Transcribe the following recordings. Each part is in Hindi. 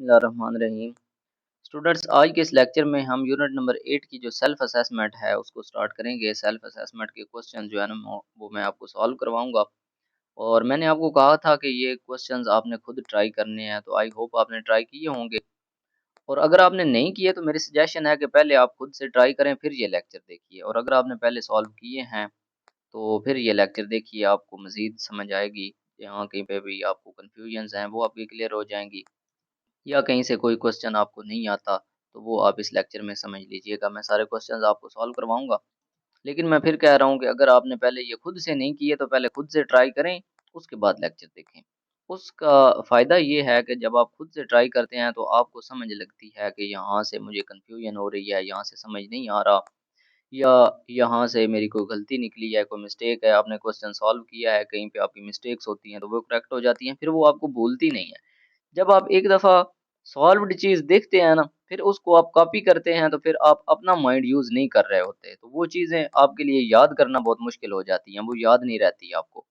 बिस्मिल्लाहिर्रहमानिर्रहीम। स्टूडेंट्स, आज के इस लेक्चर में हम यूनिट नंबर 8 की जो सेल्फ असेसमेंट है उसको स्टार्ट करेंगे। सेल्फ असेसमेंट के क्वेश्चन जो है ना वो मैं आपको सॉल्व करवाऊंगा। और मैंने आपको कहा था कि ये क्वेश्चंस आपने खुद ट्राई करने हैं, तो आई होप आपने ट्राई किए होंगे। और अगर आपने नहीं किए तो मेरी सजेशन है कि पहले आप खुद से ट्राई करें, फिर ये लेक्चर देखिए। और अगर आपने पहले सॉल्व किए हैं तो फिर ये लेक्चर देखिए, आपको मज़ीद समझ आएगी। यहाँ कहीं पे भी आपको कन्फ्यूजन्स हैं वो आपकी क्लियर हो जाएंगी, या कहीं से कोई क्वेश्चन आपको नहीं आता तो वो आप इस लेक्चर में समझ लीजिएगा। मैं सारे क्वेश्चंस आपको सॉल्व करवाऊंगा। लेकिन मैं फिर कह रहा हूँ कि अगर आपने पहले ये खुद से नहीं किए तो पहले खुद से ट्राई करें, उसके बाद लेक्चर देखें। उसका फ़ायदा ये है कि जब आप खुद से ट्राई करते हैं तो आपको समझ लगती है कि यहाँ से मुझे कन्फ्यूजन हो रही है, यहाँ से समझ नहीं आ रहा, या यहाँ से मेरी कोई गलती निकली है, कोई मिस्टेक है, आपने क्वेश्चन सॉल्व किया है, कहीं पे आपकी मिस्टेक्स होती हैं तो वो करेक्ट हो जाती हैं, फिर वो आपको भूलती नहीं है। जब आप एक दफ़ा सॉल्व्ड चीज़ देखते हैं ना, फिर उसको आप कॉपी करते हैं तो फिर आप अपना माइंड यूज़ नहीं कर रहे होते। तो वो चीज़ें आपके लिए याद करना बहुत मुश्किल हो जाती हैं, वो याद नहीं रहती आपको।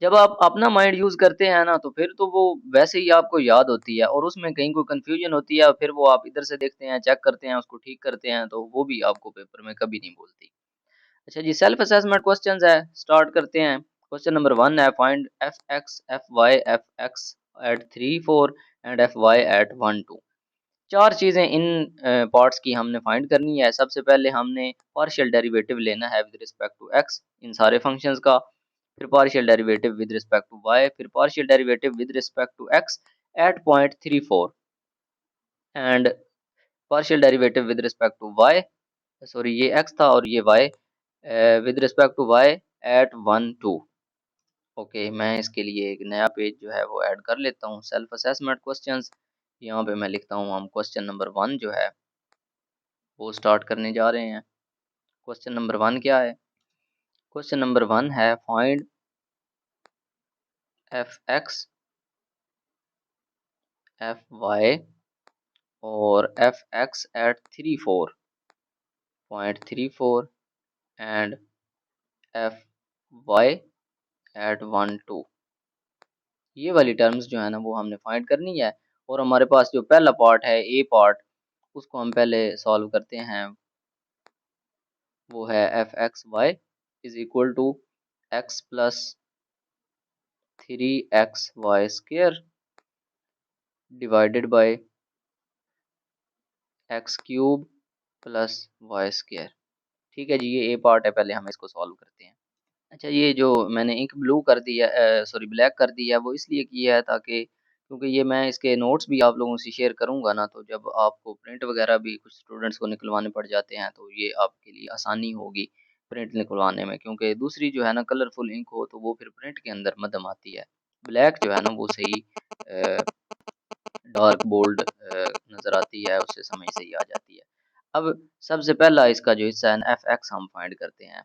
जब आप अपना माइंड यूज़ करते हैं ना, तो फिर तो वो वैसे ही आपको याद होती है, और उसमें कहीं कोई कन्फ्यूजन होती है, फिर वो आप इधर से देखते हैं, चेक करते हैं, उसको ठीक करते हैं, तो वो भी आपको पेपर में कभी नहीं भूलती। अच्छा जी, सेल्फ असेसमेंट क्वेश्चंस है, स्टार्ट करते हैं। क्वेश्चन नंबर 1 है, find F x F Y F x at 3 4 and F Y at 1 2। चार चीज़ें इन पार्ट्स की हमने फाइंड करनी है। सबसे पहले हमने पार्शियल डेरिवेटिव लेना है विद रिस्पेक्ट टू एक्स इन सारे फंक्शंस का, फिर partial derivative with respect to y, फिर partial derivative with respect to x at point 34 and partial derivative with respect to y, sorry ये एक्स था और ये y, with respect to y at 1 2। Okay, मैं इसके लिए एक नया पेज जो है वो ऐड कर लेता हूँ, सेल्फ असेसमेंट क्वेश्चंस। यहाँ पे मैं लिखता हूँ, हम क्वेश्चन नंबर 1 जो है वो स्टार्ट करने जा रहे हैं। क्वेश्चन नंबर 1 क्या है? क्वेश्चन नंबर 1 है, find F x F y और f x at 34.34 and F Y at 1 2। ये वाली टर्म्स जो है ना वो हमने फाइंड करनी है। और हमारे पास जो पहला पार्ट है, ए पार्ट, उसको हम पहले सॉल्व करते हैं। वो है F X Y is equal to X plus 3 X Y square divided by X cube plus Y square. ठीक है जी, ये ए पार्ट है, पहले हम इसको सॉल्व करते हैं। अच्छा, ये जो मैंने इंक ब्लू कर दिया, सॉरी ब्लैक कर दिया, वो इसलिए किया है ताकि, क्योंकि ये मैं इसके नोट्स भी आप लोगों से शेयर करूंगा ना, तो जब आपको प्रिंट वगैरह भी कुछ स्टूडेंट्स को निकलवाने पड़ जाते हैं तो ये आपके लिए आसानी होगी प्रिंट निकलवाने में, क्योंकि दूसरी जो है ना कलरफुल इंक हो तो वो फिर प्रिंट के अंदर मदम आती है। ब्लैक जो है ना वो सही डार्क बोल्ड नज़र आती है, उससे समझ सही आ जाती है। अब सबसे पहला इसका जो हिस्सा है एफ एक्स हम फाइंड करते हैं।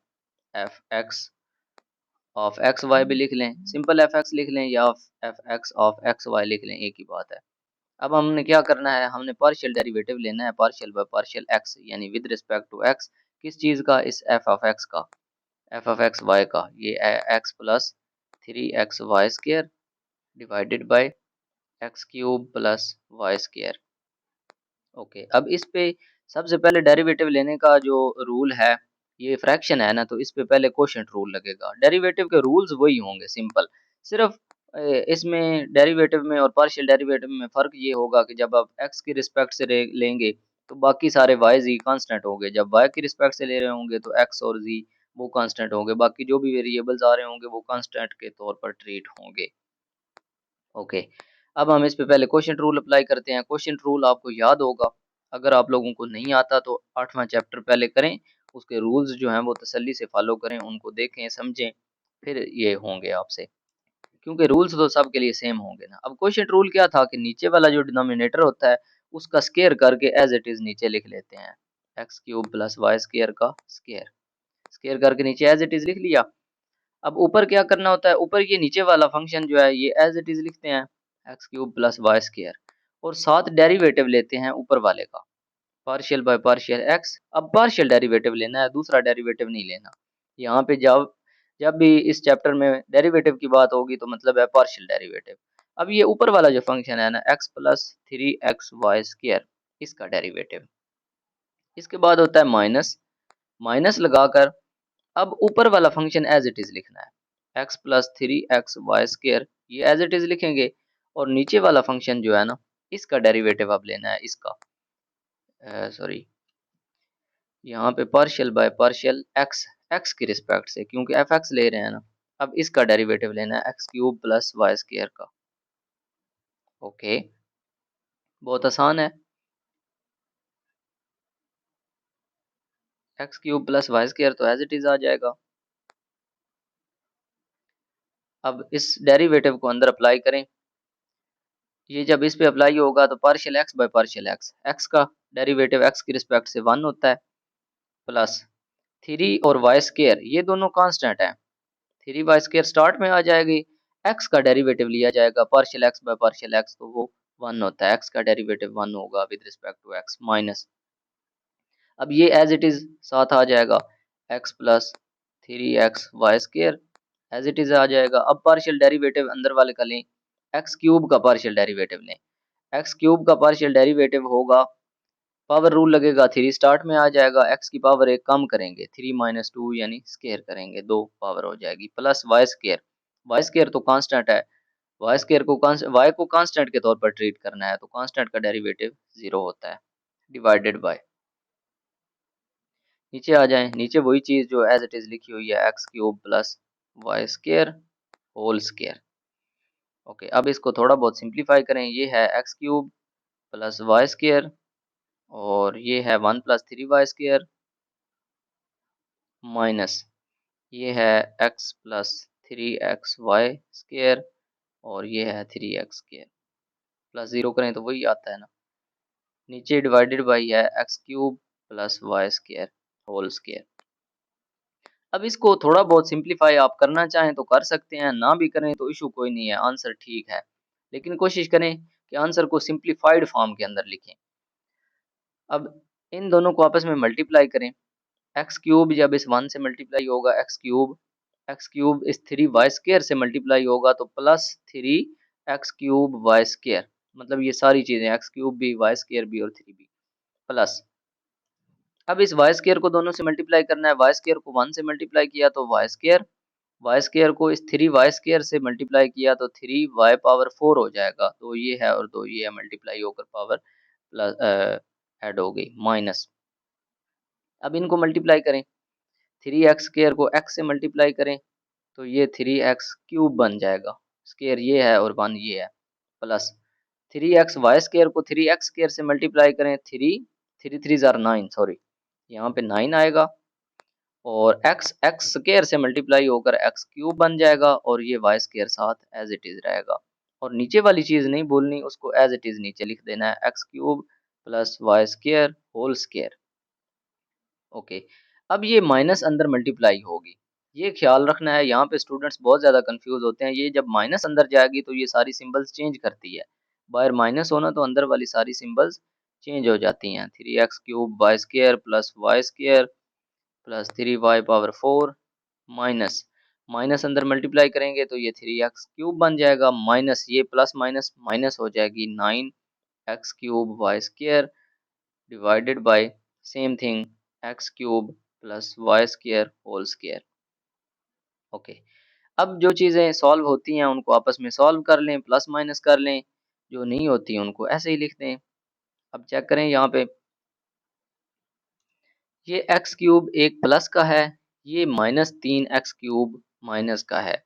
F X of x Y भी लिख लें, सिंपल एफ एक्स लिख लें, या F X of x Y लिख लें, एक ही बात है। अब हमने क्या करना है, हमने पार्शियल डेरिवेटिव लेना है, पार्शियल बाय पार्शियल एक्स, यानी विद रिस्पेक्ट टू एक्स। किस चीज़ का? इस एफ ऑफ एक्स का, एफ ऑफ एक्स वाई का। ये X plus 3 X Y square divided by X cube plus Y square. Okay, अब इस पे सबसे पहले डेरिवेटिव लेने का जो रूल है, ये फ्रैक्शन है ना, तो इस पे पहले कोशेंट रूल लगेगा। डेरिवेटिव के रूल्स वही होंगे, सिंपल। सिर्फ इसमें डेरिवेटिव में और पार्शियल डेरिवेटिव में फ़र्क ये होगा कि जब आप एक्स की रिस्पेक्ट से लेंगे तो बाकी सारे वाई जी कांस्टेंट होंगे, जब वाई की रिस्पेक्ट से ले रहे होंगे तो एक्स और जी वो कांस्टेंट होंगे, बाकी जो भी वेरिएबल्स आ रहे होंगे वो कांस्टेंट के तौर पर ट्रीट होंगे। ओके, अब हम इस पे पहले क्वोशिएंट रूल अप्लाई करते हैं। क्वोशिएंट रूल आपको याद होगा, अगर आप लोगों को नहीं आता तो 8वां चैप्टर पहले करें, उसके रूल्स जो हैं वो तसल्ली से फॉलो करें, उनको देखें समझें, फिर ये होंगे आपसे, क्योंकि रूल्स तो सबके लिए सेम होंगे ना। अब क्वोशिएंट रूल क्या था कि नीचे वाला जो डिनोमिनेटर होता है उसका स्क्वायर करके एज इट इज नीचे लिख लेते हैं, X cube plus Y square का स्क्वायर, स्क्वायर करके नीचे एज इट इज लिख लिया। अब ऊपर क्या करना होता है, ऊपर ये नीचे वाला फंक्शन जो है ये एज इट इज लिखते हैं, X cube plus Y square, और साथ डेरिवेटिव लेते हैं ऊपर वाले का, पार्शियल बाय पार्शियल एक्स। अब पार्शियल डेरिवेटिव लेना है, दूसरा डेरिवेटिव नहीं लेना। यहाँ पे जब जब भी इस चैप्टर में डेरिवेटिव की बात होगी तो मतलब है पार्शियल डेरिवेटिव। अब ये ऊपर वाला जो फंक्शन है ना x प्लस 3xy² इसका डेरिवेटिव। इसके बाद होता है माइनस, माइनस लगाकर अब ऊपर वाला फंक्शन एज इट इज लिखना है, x प्लस 3xy² ये एज इट इज लिखेंगे और नीचे वाला फंक्शन जो है ना इसका डेरिवेटिव अब लेना है इसका, सॉरी यहाँ पे पार्शियल बाय पार्शियल x की रिस्पेक्ट से, क्योंकि fx ले रहे हैं ना। अब इसका डेरिवेटिव लेना है x³ प्लस y² का। ओके, बहुत आसान है। x³ प्लस y² तो एज इट इज आ जाएगा। अब इस डेरिवेटिव को अंदर अप्लाई करें, ये जब इस पे अप्लाई होगा तो partial x by partial x का डेरिवेटिव x की रिस्पेक्ट से 1 होता है, प्लस 3 और y² ये दोनों कांस्टेंट है, 3y² स्टार्ट में आ जाएगी, x का डेरिवेटिव लिया जाएगा partial x by partial x तो वो 1 होता है, x का डेरिवेटिव 1 होगा with respect to x minus. अब ये एज इट इज साथ आ जाएगा, x plus 3xy² as it is आ जाएगा। अब पार्शियल डेरिवेटिव अंदर वाले का लें, x³ का पार्शियल डेरिवेटिव लें, x³ का पार्शियल डेरिवेटिव होगा, पावर रूल लगेगा, 3 स्टार्ट में आ जाएगा, x की पावर 1 कम करेंगे, 3 माइनस 2 यानी स्केयर करेंगे, 2 पावर हो जाएगी, प्लस y² तो कांस्टेंट है, y को कांस्टेंट के तौर पर ट्रीट करना है तो कांस्टेंट का डेरिवेटिव 0 होता है, डिवाइडेड बाय, नीचे आ जाएं, नीचे वही चीज जो एज इट इज लिखी हुई है, x³ plus y² whole square. Okay, अब इसको थोड़ा बहुत सिंप्लीफाई करें, ये है x³ प्लस y² और ये है 1 प्लस 3y² माइनस ये है x प्लस 3xy² और ये है 3x² प्लस 0 करें तो वही आता है ना, नीचे डिवाइडेड बाई है x³ plus y² whole square. अब इसको थोड़ा बहुत सिंप्लीफाई आप करना चाहें तो कर सकते हैं, ना भी करें तो इशू कोई नहीं है, आंसर ठीक है, लेकिन कोशिश करें कि आंसर को सिंप्लीफाइड फॉर्म के अंदर लिखें। अब इन दोनों को आपस में मल्टीप्लाई करें, x³ जब इस 1 से मल्टीप्लाई होगा x³ इस 3y² से मल्टीप्लाई होगा तो प्लस 3x³ y², मतलब ये सारी चीजें x³ भी y² भी और 3 भी, प्लस अब इस y² को दोनों से मल्टीप्लाई करना है, y² को 1 से मल्टीप्लाई किया तो y² को इस 3y² से मल्टीप्लाई किया तो 3y पावर 4 हो जाएगा, तो ये है और 2 ये है, मल्टीप्लाई होकर पावर प्लस ऐड हो गई माइनस। अब इनको मल्टीप्लाई करें, 3x² को x से मल्टीप्लाई करें तो ये 3x³ बन जाएगा, स्क्वायर ये है और 1 ये है, प्लस 3xy² को 3x² से मल्टीप्लाई करें, 3 3 ज़ार 9 सॉरी यहाँ पे 9 आएगा और x² से मल्टीप्लाई होकर x³ बन जाएगा और ये y² साथ एज इट इज रहेगा और नीचे वाली चीज नहीं भूलनी, उसको एज इट इज नीचे लिख देना है, x³ plus y² whole square. Okay, अब ये माइनस अंदर मल्टीप्लाई होगी, ये ख्याल रखना है, यहाँ पे स्टूडेंट्स बहुत ज़्यादा कंफ्यूज होते हैं, ये जब माइनस अंदर जाएगी तो ये सारी सिंबल्स चेंज करती है, बाहर माइनस होना तो अंदर वाली सारी सिंबल्स चेंज हो जाती हैं, 3x³ y² plus y² plus 3y power 4 minus minus अंदर मल्टीप्लाई करेंगे तो ये 3x³ बन जाएगा, माइनस ये प्लस माइनस माइनस हो जाएगी 9x³ y² divided by same thing x³ plus y² whole square. Okay, अब जो चीज़ें सॉल्व होती हैं उनको आपस में सॉल्व कर लें, प्लस माइनस कर लें, जो नहीं होती उनको ऐसे ही लिख दें। अब चेक करें यहाँ पे, ये x³ एक प्लस का है, ये माइनस 3x³ माइनस का है,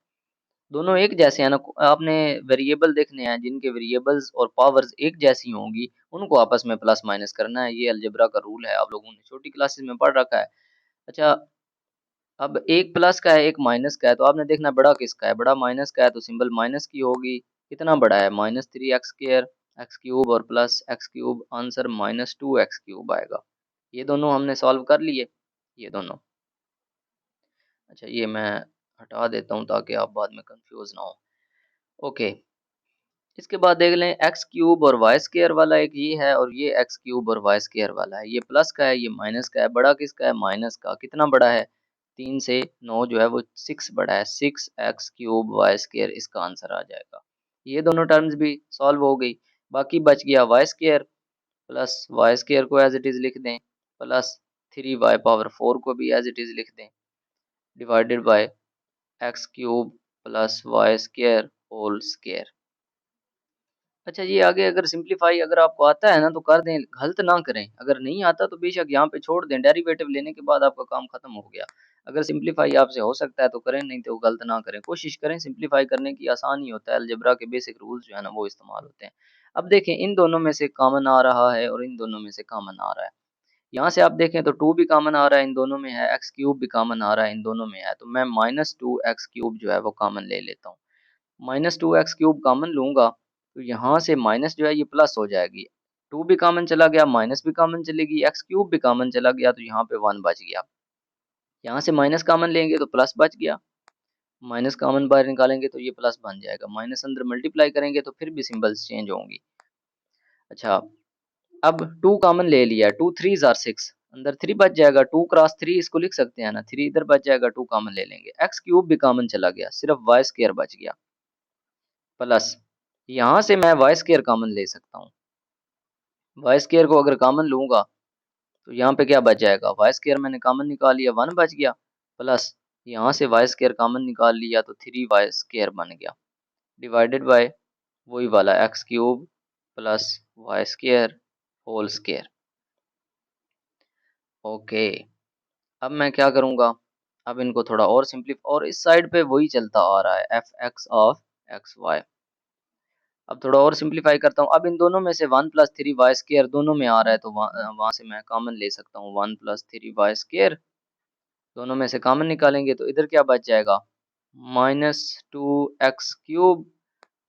दोनों एक जैसे हैं ना, आपने वेरिएबल देखने हैं जिनके वेरिएबल्स और पावर्स एक जैसी होंगी उनको आपस में प्लस माइनस करना है, ये अलजेब्रा का रूल है, आप लोगों ने छोटी क्लासेस में पढ़ रखा है। अच्छा, अब एक प्लस का है एक माइनस का है तो आपने देखना बड़ा किसका है, बड़ा माइनस का है तो सिंबल माइनस की होगी, कितना बड़ा है माइनस 3x² x³ और प्लस x³ आंसर -2x³ आएगा। ये दोनों हमने सॉल्व कर लिए, ये दोनों। अच्छा, ये मैं हटा देता हूँ ताकि आप बाद में कंफ्यूज ना हो। ओके, इसके बाद देख लें x³ और y² वाला एक ये है और ये x³ और y² वाला है, ये प्लस का है ये माइनस का है, बड़ा किसका है माइनस का, कितना बड़ा है 3 से 9 जो है वो 6 बड़ा है, 6x³ y² इसका आंसर आ जाएगा। ये दोनों टर्म्स भी सॉल्व हो गई। बाकी बच गया Y square plus Y square को एज इट इज़ लिख दें प्लस 3y⁴ को भी एज इट इज़ लिख दें divided by x cube plus Y square whole square. अच्छा ये आगे अगर सिंप्लीफाई अगर आपको आता है ना तो कर दें, गलत ना करें। अगर नहीं आता तो बेशक यहाँ पे छोड़ दें, डेरिवेटिव लेने के बाद आपका काम खत्म हो गया। अगर सिंप्लीफाई आपसे हो सकता है तो करें, नहीं तो गलत ना करें। कोशिश करें सिंप्लीफाई करने की, आसान ही होता है। अलजेब्रा के बेसिक रूल्स जो है ना वो इस्तेमाल होते हैं। अब देखें इन दोनों में से कॉमन आ रहा है और इन दोनों में से कॉमन आ रहा है। यहाँ से आप देखें तो 2 भी कॉमन आ रहा है इन दोनों में है, एक्स क्यूब भी कॉमन आ रहा है इन दोनों में है, तो मैं -2x³ जो है वो कॉमन ले लेता हूँ। -2x³ कॉमन लूँगा तो यहाँ से माइनस जो है ये प्लस हो जाएगी। 2 भी कॉमन चला गया, माइनस भी कॉमन चलेगी, x³ भी कॉमन चला गया तो यहाँ पे 1 बच गया। यहाँ से माइनस कॉमन लेंगे तो प्लस बच गया, माइनस कॉमन बाहर निकालेंगे तो ये प्लस बन जाएगा, माइनस अंदर मल्टीप्लाई करेंगे तो फिर भी सिंबल्स चेंज होंगी। अच्छा अब 2 कॉमन ले लिया, 2 3s आर 6, अंदर 3 बच जाएगा, 2 क्रॉस 3 इसको लिख सकते हैं ना, 3 इधर बच जाएगा, 2 कॉमन ले लेंगे, x³ भी कॉमन चला गया, सिर्फ y² बच गया प्लस यहाँ से मैं y² कॉमन ले सकता हूँ। y² को अगर कॉमन लूँगा तो यहाँ पे क्या बच जाएगा, y² मैंने कॉमन निकाल लिया, 1 बच गया प्लस यहाँ से y² कॉमन निकाल लिया तो 3y² बन गया डिवाइडेड बाय वही वाला x³ plus y² whole square. Okay अब मैं क्या करूँगा, अब इनको थोड़ा और और इस साइड पे वही चलता आ रहा है f(x) ऑफ xy। अब थोड़ा और सिंप्लीफाई करता हूँ। अब इन दोनों में से 1 + 3y² दोनों में आ रहा है तो वहाँ से मैं कॉमन ले सकता हूँ, 1 + 3y² दोनों में से कॉमन निकालेंगे तो इधर क्या बच जाएगा, -2x³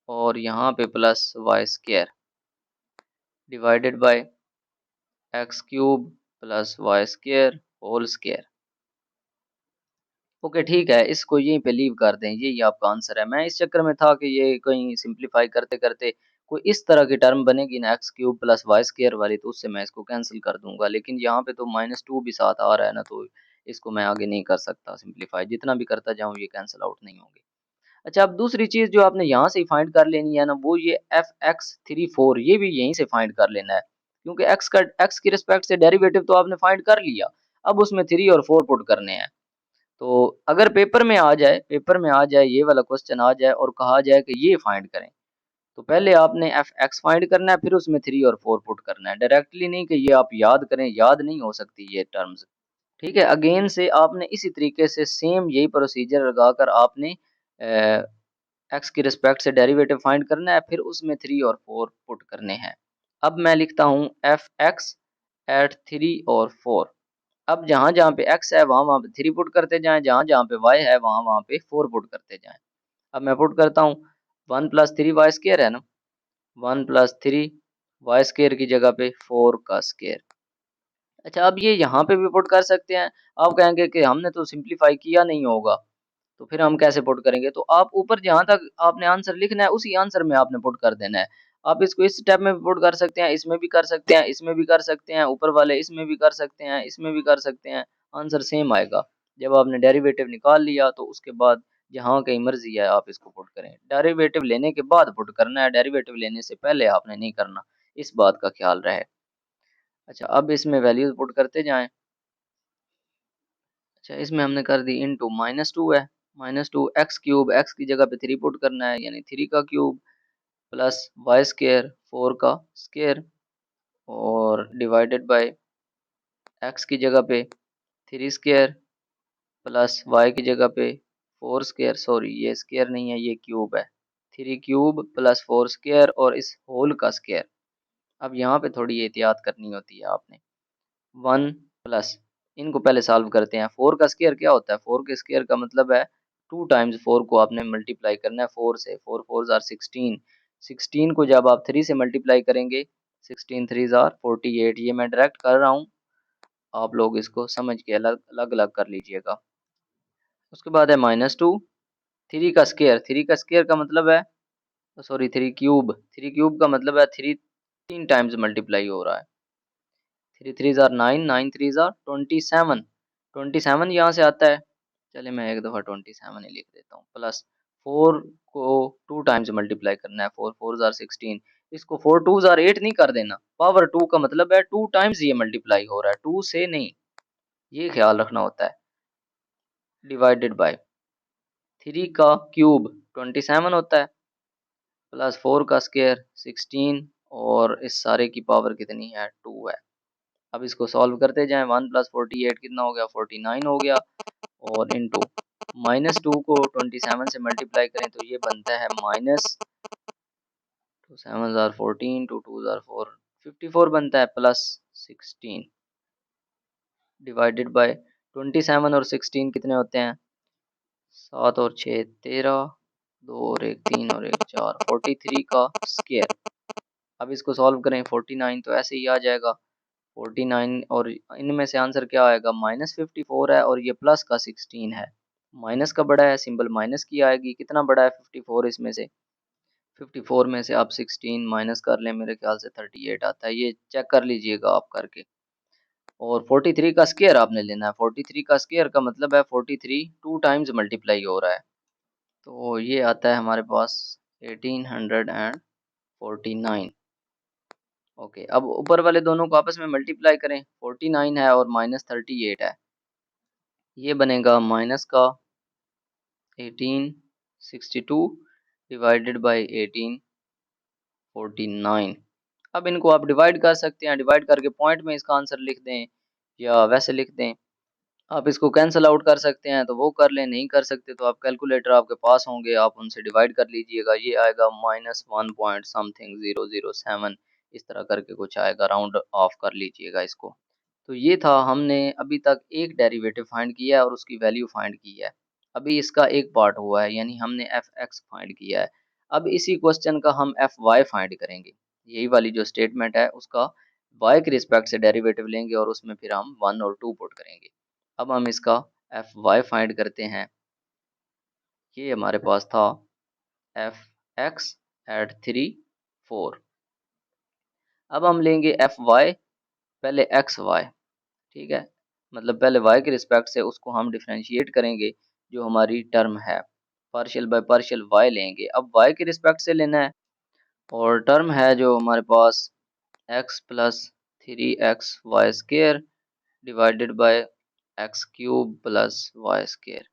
और यहाँ पे plus y² divided by x³ plus y² whole square. Okay ठीक है, इसको यहीं पे लीव कर दें, यही आपका आंसर है। मैं इस चक्कर में था कि ये कहीं सिंप्लीफाई करते-करते कोई इस तरह की टर्म बनेगी ना x³ प्लस y² वाली, तो उससे मैं इसको कैंसल कर दूँगा। लेकिन यहाँ पे तो -2 भी साथ आ रहा है ना, तो इसको मैं आगे नहीं कर सकता सिंप्लीफाई, जितना भी करता जाऊँ ये कैंसल आउट नहीं होंगे। अच्छा अब दूसरी चीज़ जो आपने यहाँ से फाइंड कर लेनी है ना, वो ये f(x)(3)(4) ये भी यहीं से फाइंड कर लेना है। क्योंकि x की रिस्पेक्ट से डेरिवेटिव तो आपने फाइंड कर लिया, अब उसमें 3 और 4 पुट करने हैं। तो अगर पेपर में आ जाए ये वाला क्वेश्चन आ जाए और कहा जाए कि ये फाइंड करें, तो पहले आपने f(x) फाइंड करना है, फिर उसमें 3 और 4 पुट करना है। डायरेक्टली नहीं कि ये आप याद करें, याद नहीं हो सकती ये टर्म्स। ठीक है, अगेन से आपने इसी तरीके से सेम यही प्रोसीजर लगाकर आपने x की रिस्पेक्ट से डेरिवेटिव फाइंड करना है, फिर उसमें 3 और 4 पुट करने हैं। अब मैं लिखता हूँ f(x) एट 3 और 4। अब जहाँ-जहाँ पे x है वहाँ-वहाँ पे 3 पुट करते जाएँ, जहाँ-जहाँ पे y है वहाँ-वहाँ पे 4 पुट करते जाएँ। अब मैं पुट करता हूँ 1 + 3y² है ना, 1 + 3y² की जगह पे 4 का स्क्वायर। अच्छा अब ये यहाँ पे भी पुट कर सकते हैं। आप कहेंगे कि हमने तो सिंप्लीफाई किया नहीं होगा, तो फिर हम कैसे पुट करेंगे? तो आप ऊपर जहाँ तक आपने आंसर लिखना है उसी आंसर में आपने पुट कर देना है। आप इसको इस स्टेप में भी पुट कर सकते हैं, इसमें भी कर सकते हैं, इसमें भी कर सकते हैं, ऊपर वाले इसमें भी कर सकते हैं, इसमें भी कर सकते हैं, आंसर सेम आएगा। जब आपने डेरिवेटिव निकाल लिया तो उसके बाद जहाँ कहीं मर्ज़ी है आप इसको पुट करें। डेरिवेटिव लेने के बाद पुट करना है, डेरिवेटिव लेने से पहले आपने नहीं करना, इस बात का ख़्याल रहे। अच्छा अब इसमें वैल्यूज़ पुट करते जाएँ। अच्छा इसमें हमने कर दी इनटू -2 है, -2 x³ x की जगह पे 3 पुट करना है यानी 3 का क्यूब प्लस y² 4 का स्क्वायर और डिवाइडेड बाय x की जगह पे 3 स्क्वायर प्लस y की जगह पे 4 स्क्वायर, सॉरी ये स्क्वायर नहीं है ये क्यूब है, 3 क्यूब प्लस 4 स्क्वायर और इस होल का स्क्वायर। अब यहाँ पे थोड़ी एहतियात करनी होती है आपने। 1 प्लस इनको पहले सॉल्व करते हैं। 4 का स्क्वायर क्या होता है? 4 के स्क्वायर का मतलब है 2 टाइम्स 4 को आपने मल्टीप्लाई करना है 4 से। 4 4s आर 16। 16 को जब आप 3 से मल्टीप्लाई करेंगे 16 3s आर 48। ये मैं डायरेक्ट कर रहा हूँ, आप लोग इसको समझ के अलग-अलग कर लीजिएगा। उसके बाद है -2 3 का स्क्वायर। 3 का स्क्वायर का मतलब है सॉरी 3 क्यूब। 3 क्यूब का मतलब है 3 टाइम्स मल्टीप्लाई हो रहा है। 3 3s आर 9, 9 3s आर 27। 27 यहाँ से आता है, चलिए मैं एक दफ़ा 27 ही लिख देता हूँ, प्लस 4 को 2 टाइम्स मल्टीप्लाई करना है, 4 4 ज़ार 16, इसको 4 2 ज़ार 8 नहीं कर देना, पावर 2 का मतलब है 2 टाइम्स ये मल्टीप्लाई हो रहा है, 2 से नहीं, ये ख्याल रखना होता है। डिवाइडेड बाय 3 का क्यूब 27 होता है, प्लस 4 का स्क्वायर 16, और इस सारे की पावर कितनी है, 2 है। अब इसको सॉल्व करते जाएं, 1 प्लस 48 कितना हो गया, 49 हो गया, और इनटू -2 को 27 से मल्टीप्लाई करें तो ये बनता है माइनस 2 7 ज़ार 14, 2 2 ज़ार 4, 54 बनता है, प्लस 16 डिवाइडेड बाय 27 और 16 कितने होते हैं, 7 और 6 13, 2 और 1 3 और 1 4, 43 का स्क्वायर। अब इसको सॉल्व करें, 49 तो ऐसे ही आ जाएगा, 49, और इनमें से आंसर क्या आएगा, -54 है, और ये प्लस का 16 है, माइनस का बड़ा है, सिंबल माइनस की आएगी, कितना बड़ा है 54 इसमें से, 54 में से आप 16 माइनस कर लें, मेरे ख्याल से 38 आता है, ये चेक कर लीजिएगा आप करके। और 43 का स्क्वायर आपने लेना है, 43 का स्क्वायर का मतलब है 43 2 टाइम्स मल्टीप्लाई हो रहा है, तो ये आता है हमारे पास 1849। ओके, अब ऊपर वाले दोनों को आपस में मल्टीप्लाई करें, 49 है और -38 है, ये बनेगा माइनस का 1862 डिवाइडेड बाय 1849। अब इनको आप डिवाइड कर सकते हैं, डिवाइड करके पॉइंट में इसका आंसर लिख दें या वैसे लिख दें, आप इसको कैंसिल आउट कर सकते हैं तो वो कर लें, नहीं कर सकते तो आप कैलकुलेटर आपके पास होंगे, आप उनसे डिवाइड कर लीजिएगा, ये आएगा -1 पॉइंट समथिंग 007, इस तरह करके कुछ आएगा, राउंड ऑफ कर लीजिएगा इसको। तो ये था, हमने अभी तक एक डेरिवेटिव फाइंड किया है और उसकी वैल्यू फाइंड की है, अभी इसका एक पार्ट हुआ है, यानी हमने एफ एक्स फाइंड किया है। अब इसी क्वेश्चन का हम एफ वाई फाइंड करेंगे, यही वाली जो स्टेटमेंट है उसका वाई के रिस्पेक्ट से डेरिवेटिव लेंगे और उसमें फिर हम 1 और 2 पुट करेंगे। अब हम इसका एफ वाई फाइंड करते हैं, ये हमारे पास था एफ एक्स एट 3 4। अब हम लेंगे एफ वाई, पहले एक्स वाई, ठीक है, मतलब पहले वाई के रिस्पेक्ट से उसको हम डिफरेंशिएट करेंगे, जो हमारी टर्म है, पार्शियल बाय पार्शियल वाई लेंगे, अब वाई के रिस्पेक्ट से लेना है, और टर्म है जो हमारे पास x plus 3x y square divided by x cube plus Y square.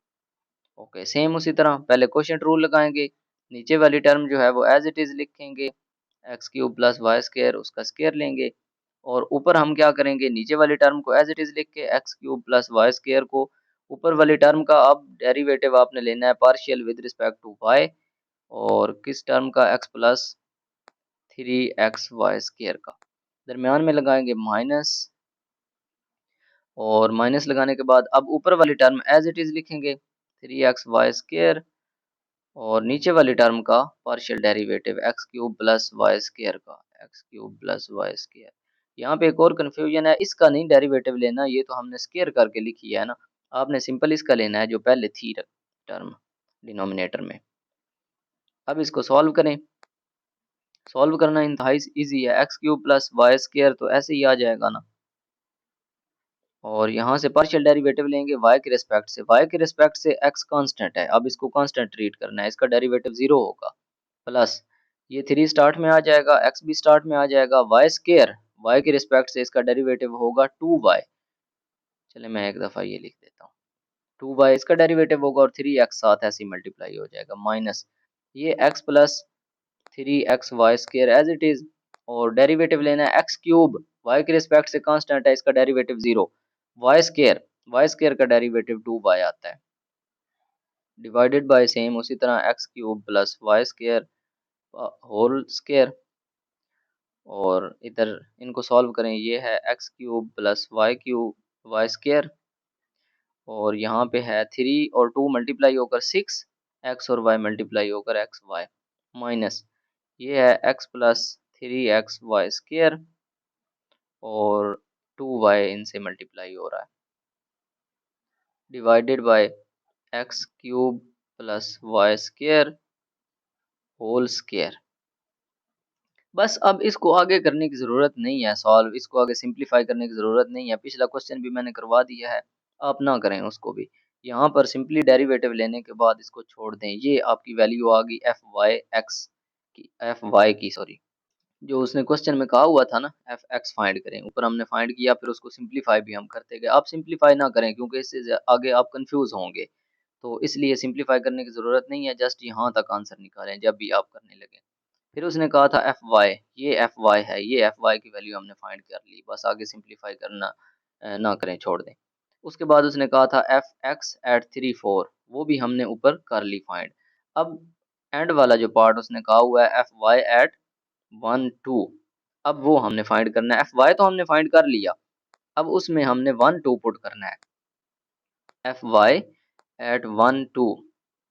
Okay, same उसी तरह पहले क्वोशिएंट रूल लगाएंगे, नीचे वाली टर्म जो है वो एज इट इज़ लिखेंगे, X cube plus Y square उसका स्केयर लेंगे, और ऊपर हम क्या करेंगे, नीचे वाली टर्म को एज इट इज़ लिख के X cube plus Y square को, ऊपर वाली टर्म का अब डेरिवेटिव आपने लेना है partial with respect to Y, और किस टर्म का, x plus 3x y square का, दरमियान में लगाएंगे माइनस, और माइनस लगाने के बाद अब ऊपर वाली टर्म एज इट इज़ लिखेंगे 3x वाई स्केयर, और नीचे वाली टर्म का partial derivative x cube plus Y square का, x cube plus Y square. यहाँ पे एक और कन्फ्यूजन है, इसका नहीं डेरिवेटिव लेना, ये तो हमने स्केयर करके लिखी है ना, आपने सिंपल इसका लेना है जो पहले थी टर्म डिनोमिनेटर में। अब इसको सॉल्व करें, सॉल्व करना इंतहाई ईजी है, x cube plus Y square तो ऐसे ही आ जाएगा ना, और यहाँ से पार्शियल डेरिवेटिव लेंगे y के रिस्पेक्ट से, y के रिस्पेक्ट से x कांस्टेंट है, अब इसको कांस्टेंट ट्रीट करना है, इसका डेरिवेटिव 0 होगा, प्लस ये 3 स्टार्ट में आ जाएगा, x भी स्टार्ट में आ जाएगा, y स्केयर y के रिस्पेक्ट से इसका डेरिवेटिव होगा 2y, चले मैं एक दफ़ा ये लिख देता हूँ, 2y इसका डेरिवेटिव होगा, और 3x साथ ऐसे ही मल्टीप्लाई हो जाएगा, माइनस ये x plus 3x y square as it is, और डेरिवेटिव लेना है एक्स क्यूब, वाई के रिस्पेक्ट से कांस्टेंट है, इसका डेरिवेटिव 0, वाई स्केयर का डेरिवेटिव 2y आता है, डिवाइडेड बाय सेम उसी तरह x cube plus Y square whole square, और इधर इनको सॉल्व करें, ये है x cube plus y cube y square, और यहाँ पे है 3 और 2 मल्टीप्लाई होकर 6, एक्स और वाई मल्टीप्लाई होकर एक्स वाई, माइनस ये है x plus 3x y square, और 2y इनसे मल्टीप्लाई हो रहा है, divided by x cube plus Y square whole square. बस अब इसको आगे करने की ज़रूरत नहीं है सॉल्व, इसको आगे सिंप्लीफाई करने की ज़रूरत नहीं है, पिछला क्वेश्चन भी मैंने करवा दिया है, आप ना करें उसको भी। यहाँ पर सिंपली डेरिवेटिव लेने के बाद इसको छोड़ दें, ये आपकी वैल्यू आ गई एफ वाई की सॉरी, जो उसने क्वेश्चन में कहा हुआ था ना एफ एक्स फाइंड करें, ऊपर हमने फाइंड किया, फिर उसको सिंप्लीफाई भी हम करते गए। आप सिंप्लीफाई ना करें क्योंकि इससे आगे आप कंफ्यूज होंगे, तो इसलिए सिंप्लीफाई करने की ज़रूरत नहीं है, जस्ट यहाँ तक आंसर निकालें जब भी आप करने लगे। फिर उसने कहा था एफ वाई, ये एफ वाई है, ये एफ वाई की वैल्यू हमने फाइंड कर ली, बस आगे सिंप्लीफाई करना ना करें, छोड़ दें। उसके बाद उसने कहा था एफ एक्स एट 3 4, वो भी हमने ऊपर कर ली फाइंड। अब एंड वाला जो पार्ट उसने कहा हुआ है एफ वाई एट 1 2, अब वो हमने फाइंड करना है। एफ वाई तो हमने फाइंड कर लिया, अब उसमें हमने 1 2 पुट करना है। F Y at 1 2,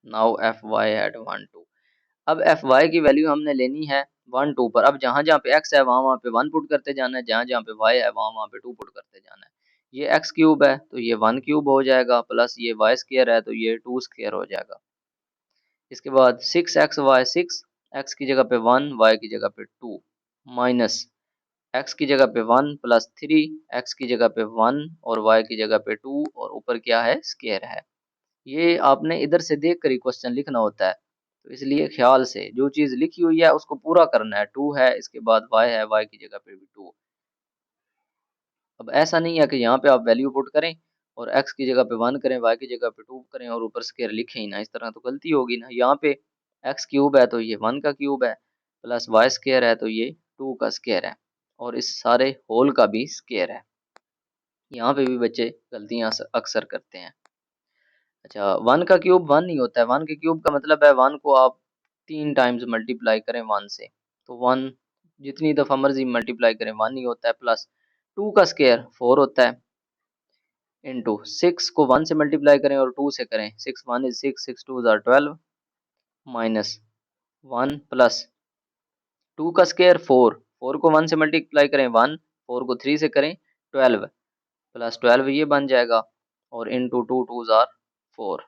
now f Y at 1 2। अब एफ वाई की वैल्यू हमने लेनी है 1 2 पर। अब जहाँ जहाँ पे एक्स है वहाँ वहाँ पे 1 पुट करते जाना है, जहाँ जहाँ पे वाई है वहाँ वहाँ पे 2 पुट करते जाना है। ये एक्स क्यूब है तो ये 1 क्यूब हो जाएगा, प्लस ये वाई स्क्वायर है तो ये 2 स्क्वायर हो जाएगा। इसके बाद 6 x y 6, एक्स की जगह पे 1, वाई की जगह पे 2, माइनस एक्स की जगह पे 1 प्लस 3, एक्स की जगह पे 1 और वाई की जगह पे 2, और ऊपर क्या है स्क्वायर है। ये आपने इधर से देख कर ही क्वेश्चन लिखना होता है, तो इसलिए ख्याल से जो चीज़ लिखी हुई है उसको पूरा करना है। 2 है, इसके बाद वाई है, वाई की जगह पे भी 2। अब ऐसा नहीं है कि यहाँ पे आप वैल्यू पुट करें और एक्स की जगह पे 1 करें, वाई की जगह पे 2 करें और ऊपर स्क्वायर लिखें ही ना, इस तरह तो गलती होगी ना। यहाँ पे एक्स क्यूब है तो ये 1 का क्यूब है, प्लस वाई स्क्वायर है तो ये 2 का स्क्वायर है, और इस सारे होल का भी स्क्वायर है। यहाँ पे भी बच्चे गलतियाँ अक्सर करते हैं। अच्छा, 1 का क्यूब 1 नहीं होता है, 1 के क्यूब का मतलब है 1 को आप 3 टाइम्स मल्टीप्लाई करें 1 से, तो 1 जितनी दफ़ा मर्जी मल्टीप्लाई करें 1 ही होता है, प्लस 2 का स्क्वायर 4 होता है, इंटू 6 को 1 से मल्टीप्लाई करें और 2 से करें, 6 1 इज 6, 6 2 आर 12, माइनस 1 प्लस 2 का स्क्वायर 4, 4 को 1 से मल्टीप्लाई करें 1, 4 को 3 से करें 12, प्लस 12 ये बन जाएगा, और into 2 2 are 4।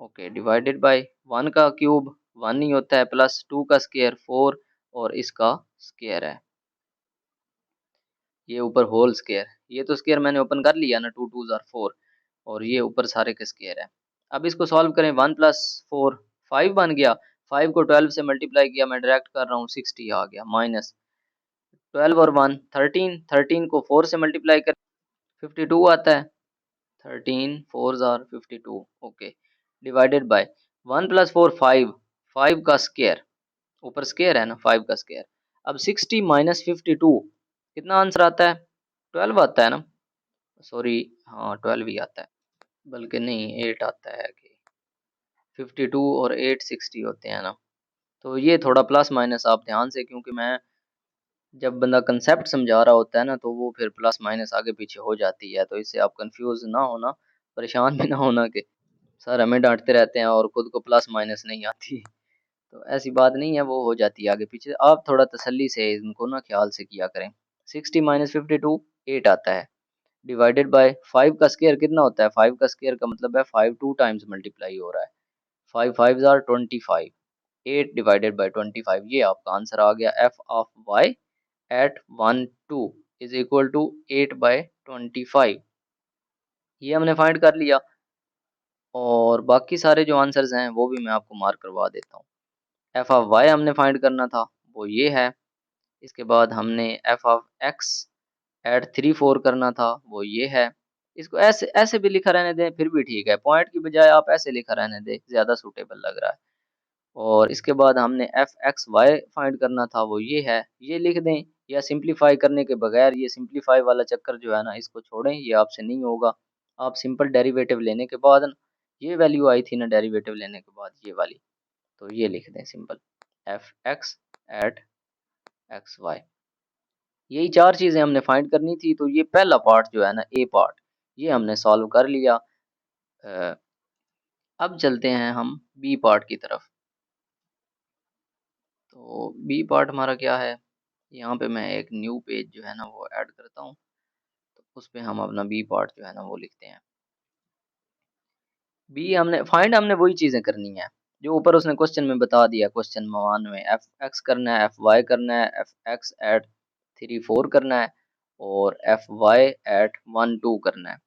Okay, divided by 1 का क्यूब 1 ही होता है, प्लस 2 का स्क्वायर 4 और इसका स्क्वायर है, ये ऊपर होल स्क्वायर, ये तो स्क्वायर मैंने ओपन कर लिया ना, 2 2 आर 4, और ये ऊपर सारे के स्क्वायर है। अब इसको सॉल्व करें, 1 प्लस 4 5 बन गया, 5 को 12 से मल्टीप्लाई किया, मैं डायरेक्ट कर रहा हूँ 60 आ गया, माइनस 12 और 1 13, 13 को 4 से मल्टीप्लाई कर 52 आता है, 13 4 are 52। Okay, divided by 1 plus 4 5, 5 का स्क्वायर, ऊपर स्क्वायर है ना 5 का स्क्वायर। अब 60 माइनस 52 कितना आंसर आता है, 12 आता है ना, सॉरी हाँ 12 ही आता है, बल्कि नहीं 8 आता है कि 52 और 8 60 होते हैं ना। तो ये थोड़ा प्लस माइनस आप ध्यान से, क्योंकि मैं जब बंदा कंसेप्ट समझा रहा होता है ना तो वो फिर प्लस माइनस आगे पीछे हो जाती है, तो इससे आप कंफ्यूज ना होना, परेशान भी ना होना कि सर हमें डांटते रहते हैं और खुद को प्लस माइनस नहीं आती। तो ऐसी बात नहीं है, वो हो जाती है आगे पीछे, आप थोड़ा तसल्ली से इनको ना ख्याल से किया करें। 60 माइनस 52 8 आता है, डिवाइडेड बाय 5 का स्क्वायर कितना होता है, 5 का स्क्वायर का मतलब है 5 2 टाइम्स मल्टीप्लाई हो रहा है, 5 5 आर 25, 8 डिवाइडेड बाय 25, ये आपका आंसर आ गया। F of y at 1 2 is equal to 8 by 25, ये हमने फाइंड कर लिया, और बाकी सारे जो आंसर्स हैं वो भी मैं आपको मार्क करवा देता हूँ। एफ ऑफ वाई हमने फाइंड करना था, वो ये है। इसके बाद हमने एफ ऑफ एक्स एट 3 4 करना था, वो ये है। इसको ऐसे ऐसे भी लिखा रहने दें फिर भी ठीक है, पॉइंट की बजाय आप ऐसे लिखा रहने दें, ज़्यादा सूटेबल लग रहा है। और इसके बाद हमने एफ एक्स वाई फाइंड करना था, वो ये है, ये लिख दें, या सिंप्लीफाई करने के बगैर, ये सिंप्लीफाई वाला चक्कर जो है ना इसको छोड़ें, ये आपसे नहीं होगा। आप सिंपल डेरिवेटिव लेने के बाद ये वैल्यू आई थी ना डेरिवेटिव लेने के बाद ये वाली, तो ये लिख दें simple F x at x y. यही चार चीज़ें हमने फाइंड करनी थी, तो ये पहला पार्ट जो है ना ए पार्ट, ये हमने सॉल्व कर लिया। अ, अब चलते हैं हम बी पार्ट की तरफ। तो बी पार्ट हमारा क्या है, यहाँ पे मैं एक न्यू पेज जो है ना वो ऐड करता हूँ, तो उस पे हम अपना बी पार्ट जो है ना वो लिखते हैं। बी हमने वही चीज़ें करनी है जो ऊपर उसने क्वेश्चन में बता दिया, क्वेश्चन 1 में एफ एक्स करना है, एफ वाई करना है, एफ एक्स एट 3 4 करना है, और एफ वाई एट 1 2 करना है।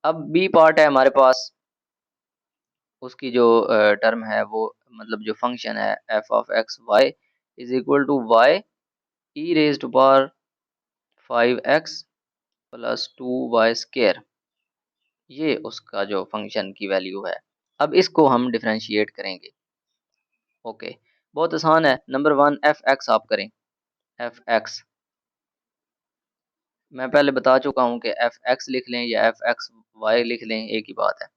अब बी पार्ट है हमारे पास, उसकी जो टर्म है वो मतलब जो फंक्शन है f of x Y is equal to y e raised power 5x plus 2y square, ये उसका जो फंक्शन की वैल्यू है। अब इसको हम डिफरेंशिएट करेंगे। ओके, बहुत आसान है। नंबर वन एफ एक्स आप करें। एफ एक्स मैं पहले बता चुका हूँ कि एफ एक्स लिख लें या एफ एक्स वाई लिख लें, एक ही बात है।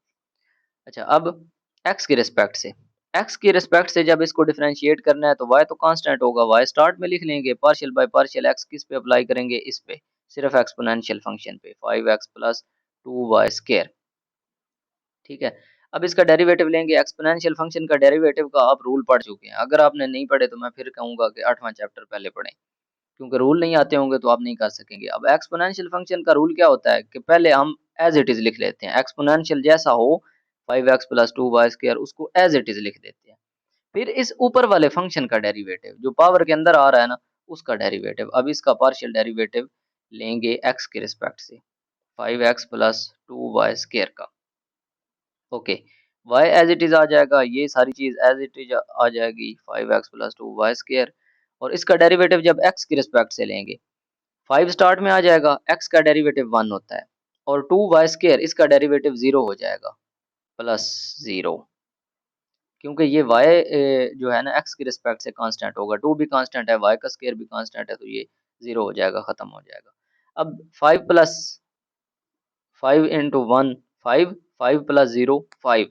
अच्छा, अब x की रिस्पेक्ट से, x की रिस्पेक्ट से जब इसको डिफरेंशिएट करना है तो y तो कांस्टेंट होगा, y स्टार्ट में लिख लेंगे, पार्शियल बाय पार्शियल x किस पे अप्लाई करेंगे, इस पे, सिर्फ एक्सपोनेंशियल फंक्शन पे, 5x प्लस 2y स्क्वायर। ठीक है, अब इसका डेरिवेटिव लेंगे। एक्सपोनेंशियल फंक्शन का डेरिवेटिव का आप रूल पढ़ चुके हैं, अगर आपने नहीं पढ़े तो मैं फिर कहूंगा कि 8वां चैप्टर पहले पढ़ें, क्योंकि रूल नहीं आते होंगे तो आप नहीं कर सकेंगे। अब एक्सपोनेंशियल फंक्शन का रूल क्या होता है कि पहले हम एज इट इज लिख लेते हैं, एक्सपोनेंशियल जैसा हो 5x प्लस 2y स्क्वायर उसको एज इट इज लिख देते हैं। फिर इस ऊपर वाले फंक्शन का डेरिवेटिव जो पावर के अंदर आ रहा है ना, उसका डेरिवेटिव, अब इसका पार्शियल डेरिवेटिव लेंगे x के रिस्पेक्ट से, 5x प्लस 2y स्क्वायर का। Okay, y as it is आ जाएगा, ये सारी चीज एज इट इज आ जाएगी, 5x प्लस 2y स्क्वायर। और इसका डेरिवेटिव जब x की रिस्पेक्ट से लेंगे, 5 स्टार्ट में आ जाएगा, x का डेरिवेटिव 1 होता है, और 2y स्क्वायर इसका डेरिवेटिव 0 हो जाएगा, प्लस 0, क्योंकि ये y जो है ना x की रिस्पेक्ट से कांस्टेंट होगा, 2 भी कांस्टेंट है, y का स्क्वायर भी कांस्टेंट है, तो ये 0 हो जाएगा, खत्म हो जाएगा। अब 5 प्लस 5 इंटू 1 5, 5 प्लस 0 5,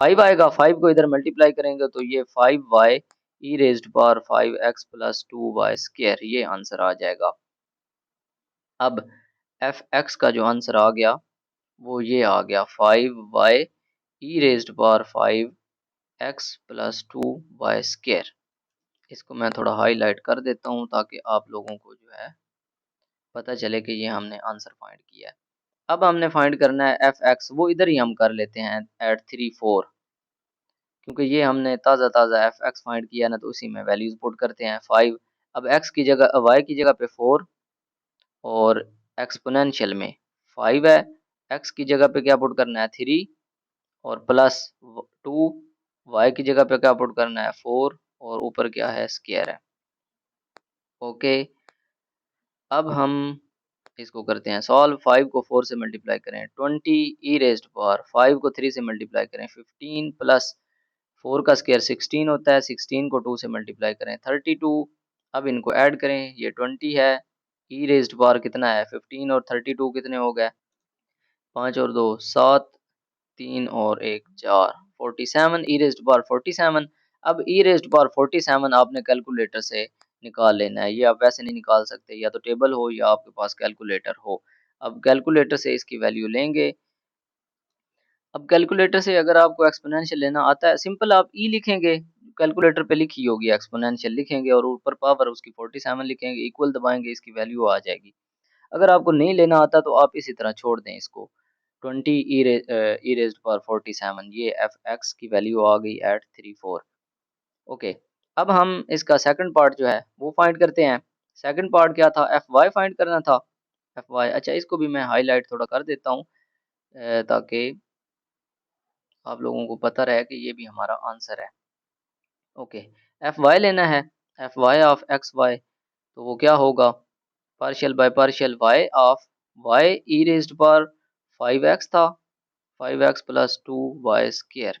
5 आएगा, 5 को इधर मल्टीप्लाई करेंगे तो ये 5y e raised power 5x plus 2y square, ये आंसर आ जाएगा। अब एफ एक्स का जो आंसर आ गया वो ये आ गया, 5y e raised power 5x plus 2y square. इसको मैं थोड़ा हाईलाइट कर देता हूँ ताकि आप लोगों को जो है पता चले कि ये हमने आंसर फाइंड किया है। अब हमने फाइंड करना है एफ एक्स, वो इधर ही हम कर लेते हैं एट 3 4, क्योंकि ये हमने ताज़ा ताज़ा एफ एक्स फाइंड किया ना, तो उसी में वैल्यूज पुट करते हैं 5। अब एक्स की जगह वाई की जगह पे 4, और एक्सपोनेंशियल में 5 है, एक्स की जगह पे क्या पुट करना है 3, और प्लस 2, वाई की जगह पे क्या पुट करना है 4, और ऊपर क्या है स्क्वायर है। ओके, अब हम इसको करते हैं सॉल्व। 5 को 4 से मल्टीप्लाई करें 20 ई रेज्ड पावर, 5 को 3 से मल्टीप्लाई करें 15, प्लस 4 का स्क्वायर 16 होता है, 16 को 2 से मल्टीप्लाई करें 32। अब इनको ऐड करें, ये 20 है, ई रेज्ड पावर कितना है 15, और 32 कितने हो गए, 5 और 2 7, 3 और 1 4, 47 ई रेज्ड पावर 47। अब ई रेज्ड पावर 47 आपने कैलकुलेटर से निकाल लेना है, ये आप वैसे नहीं निकाल सकते, या तो टेबल हो या आपके पास कैलकुलेटर हो। अब कैलकुलेटर से इसकी वैल्यू लेंगे। अब कैलकुलेटर से अगर आपको एक्सपोनेंशियल लेना आता है, सिंपल आप ई लिखेंगे, कैलकुलेटर पे लिखी होगी, एक्सपोनेंशियल लिखेंगे और ऊपर पावर उसकी 47 लिखेंगे, इक्वल दबाएंगे, इसकी वैल्यू आ जाएगी। अगर आपको नहीं लेना आता तो आप इसी तरह छोड़ दें इसको, 20 ई रेज्ड पावर 47, ये एफ एक्स की वैल्यू आ गई एट 3 4। ओके, अब हम इसका सेकंड पार्ट जो है वो फाइंड करते हैं। सेकंड पार्ट क्या था, एफ वाई फाइंड करना था, एफ वाई। अच्छा, इसको भी मैं हाईलाइट थोड़ा कर देता हूँ ताकि आप लोगों को पता रहे कि ये भी हमारा आंसर है। ओके, एफ वाई लेना है, f y of x y, तो वो क्या होगा, partial by partial y of y e raised power 5x था, 5x प्लस 2y स्क्वायर।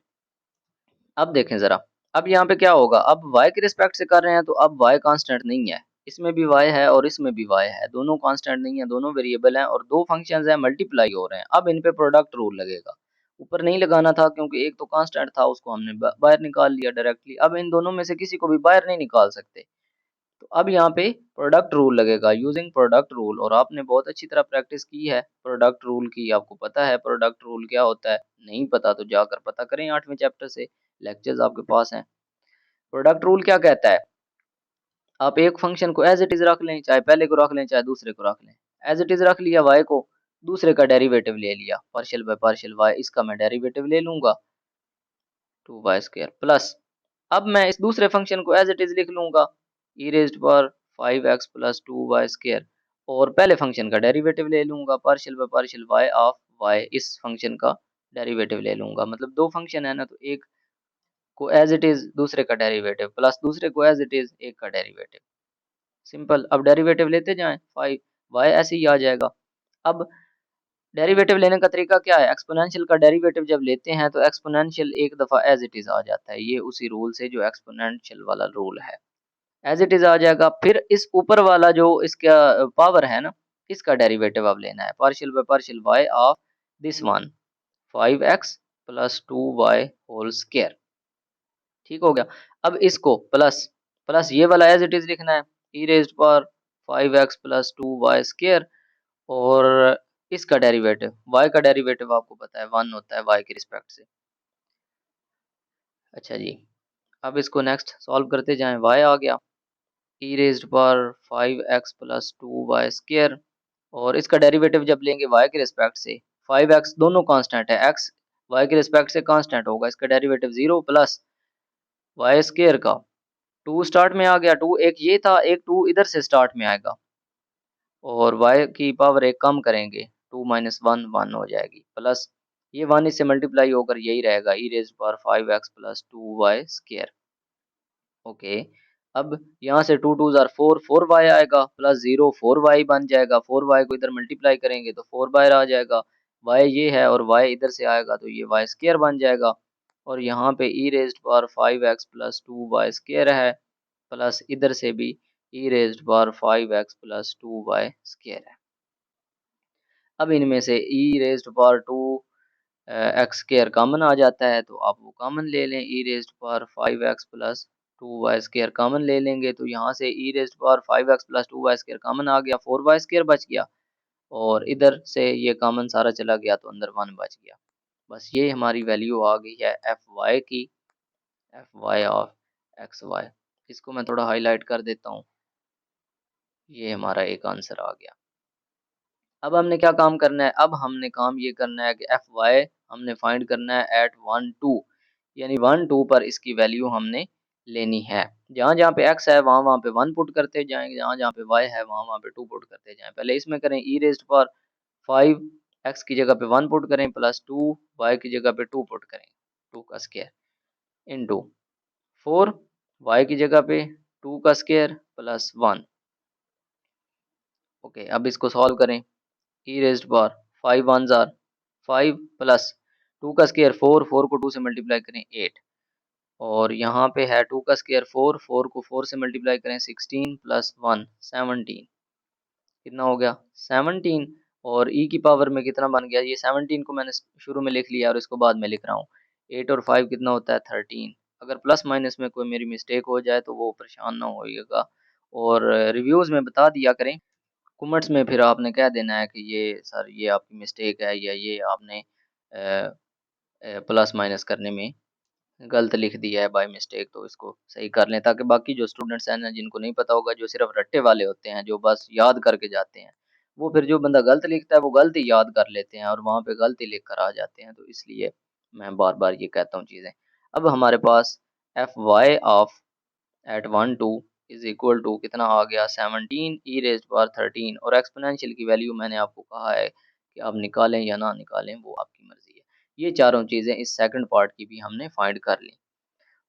अब देखें ज़रा, अब यहाँ पे क्या होगा, अब y के रिस्पेक्ट से कर रहे हैं तो अब y कांस्टेंट नहीं है, इसमें भी y है और इसमें भी y है, दोनों कांस्टेंट नहीं है, दोनों वेरिएबल हैं, और दो फंक्शंस हैं मल्टीप्लाई हो रहे हैं। अब इन पे प्रोडक्ट रूल लगेगा, ऊपर नहीं लगाना था क्योंकि एक तो कांस्टेंट था, उसको हमने बाहर निकाल लिया डायरेक्टली। अब इन दोनों में से किसी को भी बाहर नहीं निकाल सकते, तो अब यहाँ पे प्रोडक्ट रूल लगेगा, यूजिंग प्रोडक्ट रूल। और आपने बहुत अच्छी तरह प्रैक्टिस की है प्रोडक्ट रूल की, आपको पता है प्रोडक्ट रूल क्या होता है, नहीं पता तो जाकर पता करें 8वें चैप्टर से, लेक्चर्स आपके पास हैं। प्रोडक्ट रूल क्या कहता है, आप एक फंक्शन को एज इट इज रख लें, चाहे पहले को रख लें चाहे दूसरे को रख लें। एज इट इज रख लिया y को, दूसरे का डेरिवेटिव ले लिया, पार्शियल बाय पार्शियल y, इसका मैं डेरिवेटिव ले लूंगा 2y स्क्वायर, प्लस अब मैं इस दूसरे फंक्शन को एज इट इज लिख लूंगा, e raised power 5x plus 2y square, और पहले फंक्शन का डेरिवेटिव ले लूंगा, partial by partial y of y इस फंक्शन का डेरिवेटिव ले लूँगा। मतलब 2 फंक्शन है ना, तो एक को एज़ इट इज़, दूसरे का डेरिवेटिव प्लस दूसरे को एज़ इट इज़, एक का डेरिवेटिव। सिंपल। अब डेरिवेटिव लेते जाएँ, 5 वाई ऐसे ही आ जाएगा। अब डेरिवेटिव लेने का तरीका क्या है? एक्स्पोनेंशियल का डेरिवेटिव जब लेते हैं तो एक्स्पोनेंशियल एक दफ़ा एज़ इट इज़ आ जाता है। ये उसी रूल से जो एक्स्पोनेंशियल वाला रूल है, एज़ इट इज़ आ जाएगा। फिर इस ऊपर वाला जो इसका पावर है ना, इसका डेरिवेटिव अब लेना है। Partial by partial y of this one 5x plus 2y whole square. ठीक हो गया। अब इसको प्लस प्लस ये वाला एज़ इट इज़ लिखना है, e raised power 5x plus 2y square, और इसका डेरिवेटिव y का डेरिवेटिव आपको पता है 1 होता है y के रिस्पेक्ट से। अच्छा जी, अब इसको नेक्स्ट सॉल्व करते जाएँ। y आ गया e raised power 5x plus 2y square, और इसका डेरिवेटिव जब लेंगे y के रिस्पेक्ट से, 5x दोनों कांस्टेंट है, x y के रिस्पेक्ट से कांस्टेंट होगा, इसका डेरिवेटिव 0 प्लस y स्क्वायर का 2 स्टार्ट में आ गया, 2 एक ये था, एक 2 इधर से स्टार्ट में आएगा, और y की पावर एक कम करेंगे, 2 माइनस 1 1 हो जाएगी, प्लस ये 1 इससे मल्टीप्लाई होकर यही रहेगा, e raised power 5x plus 2y square. Okay. अब यहाँ से 2 2s आर 4, 4y आएगा, प्लस 0 4y बन जाएगा, 4y को इधर मल्टीप्लाई करेंगे तो 4 बाहर आ जाएगा, y ये है और y इधर से आएगा तो ये y स्क्वायर बन जाएगा, और यहाँ पे e raised power 5x plus 2y square है, प्लस इधर से भी e raised power 5x plus 2y square है। अब इनमें से e raised power 2 x square common आ जाता है, तो आप वो कॉमन ले लें, e raised power 5x plus 2y square common ले लेंगे, तो यहाँ से e raised power 5x plus 2y square common आ गया, 4y स्क्वायर बच गया, और इधर से ये कॉमन सारा चला गया तो अंदर 1 बच गया। बस ये हमारी वैल्यू आ गई है fy की, fy ऑफ xy। इसको मैं थोड़ा हाईलाइट कर देता हूँ, ये हमारा एक आंसर आ गया। अब हमने क्या काम करना है? अब हमने काम ये करना है कि fy हमने फाइंड करना है एट 1 2, यानी 1 2 पर इसकी वैल्यू हमने लेनी है। जहाँ-जहाँ पे x है वहाँ-वहाँ पे 1 पुट करते जाएँगे, जहाँ-जहाँ पे y है वहाँ-वहाँ पे 2 पुट करते जाएँ। पहले इसमें करें e रेज़्ड पावर 5, x की जगह पे 1 पुट करें, प्लस 2 y की जगह पे 2 पुट करें, 2 का स्क्वायर इंटू 4 y की जगह पे 2 का स्क्वायर प्लस 1। ओके, अब इसको सॉल्व करें। e raised power 5 1s are 5 plus 2 का स्क्वायर 4, 4 को 2 से मल्टीप्लाई करें 8, और यहाँ पे है 2 का स्क्वायर 4, 4 को 4 से मल्टीप्लाई करें 16 प्लस 1 17, कितना हो गया 17, और e की पावर में कितना बन गया, ये 17 को मैंने शुरू में लिख लिया और इसको बाद में लिख रहा हूँ। 8 और 5 कितना होता है 13। अगर प्लस माइनस में कोई मेरी मिस्टेक हो जाए तो वो परेशान ना होइएगा, और रिव्यूज़ में बता दिया करें, कमेंट्स में फिर आपने कह देना है कि ये सर ये आपकी मिस्टेक है, या ये आपने प्लस माइनस करने में गलत लिख दिया है बाय मिस्टेक, तो इसको सही कर लें, ताकि बाकी जो स्टूडेंट्स हैं ना, जिनको नहीं पता होगा, जो सिर्फ रट्टे वाले होते हैं, जो बस याद करके जाते हैं, वो फिर जो बंदा गलत लिखता है वो गलत ही याद कर लेते हैं और वहाँ पे गलत ही लिख कर आ जाते हैं, तो इसलिए मैं बार बार ये कहता हूँ चीज़ें। अब हमारे पास f y of at 1 2 is equal to कितना आ गया 17 ई रेज़्ड पावर 13, और एक्सपोनेंशियल की वैल्यू मैंने आपको कहा है कि आप निकालें या ना निकालें वो आपकी मर्ज़ी है। ये चारों चीज़ें इस सेकंड पार्ट की भी हमने फाइंड कर ली।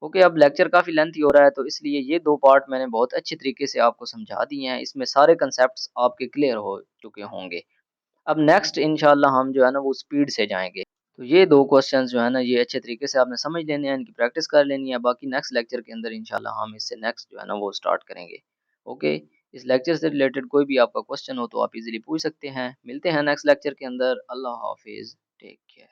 ओके, अब लेक्चर काफ़ी लेंथी हो रहा है, तो इसलिए ये 2 पार्ट मैंने बहुत अच्छे तरीके से आपको समझा दिए हैं। इसमें सारे कांसेप्ट्स आपके क्लियर हो चुके होंगे। अब नेक्स्ट इंशाल्लाह हम जो है ना वो स्पीड से जाएँगे। तो ये 2 क्वेश्चंस जो है ना ये अच्छे तरीके से आपने समझ लेने हैं, इनकी प्रैक्टिस कर लेनी है। बाकी नेक्स्ट लेक्चर के अंदर इंशाल्लाह हम इससे नेक्स्ट जो है ना वो स्टार्ट करेंगे। ओके, इस लेक्चर से रिलेटेड कोई भी आपका क्वेश्चन हो तो आप इज़िली पूछ सकते हैं। मिलते हैं नेक्स्ट लेक्चर के अंदर। अल्लाह हाफ़िज़, टेक केयर।